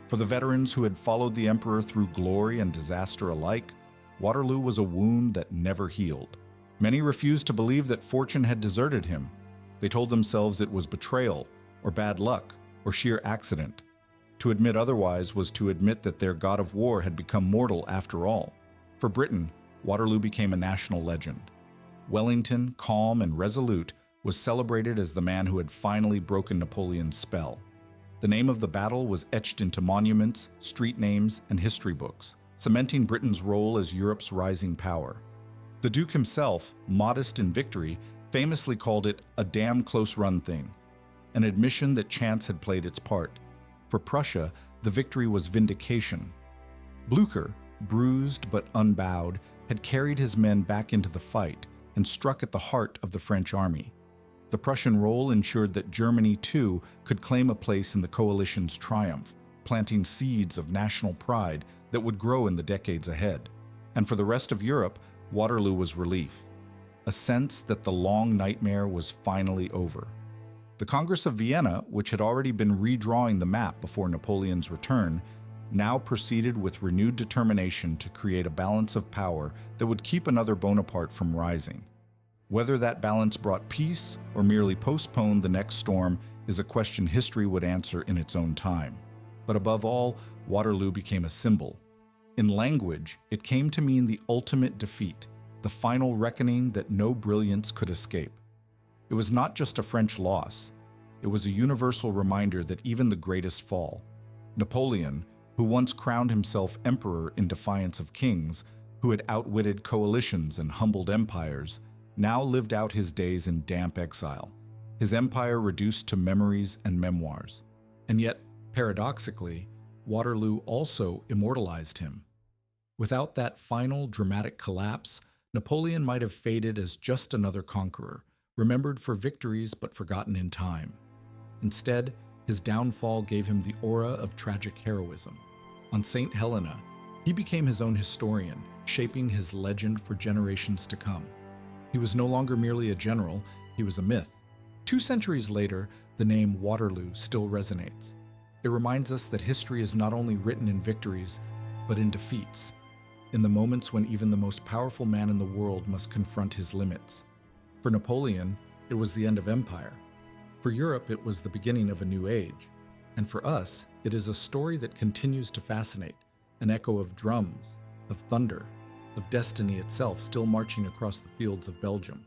For the veterans who had followed the emperor through glory and disaster alike, Waterloo was a wound that never healed. Many refused to believe that fortune had deserted him. They told themselves it was betrayal, or bad luck, or sheer accident. To admit otherwise was to admit that their god of war had become mortal after all. For Britain, Waterloo became a national legend. Wellington, calm and resolute, was celebrated as the man who had finally broken Napoleon's spell. The name of the battle was etched into monuments, street names, and history books, cementing Britain's role as Europe's rising power. The Duke himself, modest in victory, famously called it a damn close-run thing, an admission that chance had played its part. For Prussia, the victory was vindication. Blücher, bruised but unbowed, had carried his men back into the fight and struck at the heart of the French army. The Prussian role ensured that Germany, too, could claim a place in the coalition's triumph, planting seeds of national pride that would grow in the decades ahead. And for the rest of Europe, Waterloo was relief, a sense that the long nightmare was finally over. The Congress of Vienna, which had already been redrawing the map before Napoleon's return, now proceeded with renewed determination to create a balance of power that would keep another Bonaparte from rising. Whether that balance brought peace or merely postponed the next storm is a question history would answer in its own time. But above all, Waterloo became a symbol. In language, it came to mean the ultimate defeat, the final reckoning that no brilliance could escape. It was not just a French loss. It was a universal reminder that even the greatest fall. Napoleon, who once crowned himself emperor in defiance of kings, who had outwitted coalitions and humbled empires, now lived out his days in damp exile, his empire reduced to memories and memoirs. And yet, paradoxically, Waterloo also immortalized him. Without that final dramatic collapse, Napoleon might have faded as just another conqueror, remembered for victories but forgotten in time. Instead, his downfall gave him the aura of tragic heroism. On St. Helena, he became his own historian, shaping his legend for generations to come. He was no longer merely a general, he was a myth. 2 centuries later, the name Waterloo still resonates. It reminds us that history is not only written in victories, but in defeats, in the moments when even the most powerful man in the world must confront his limits. For Napoleon, it was the end of empire. For Europe, it was the beginning of a new age. And for us, it is a story that continues to fascinate, an echo of drums, of thunder, of destiny itself still marching across the fields of Belgium.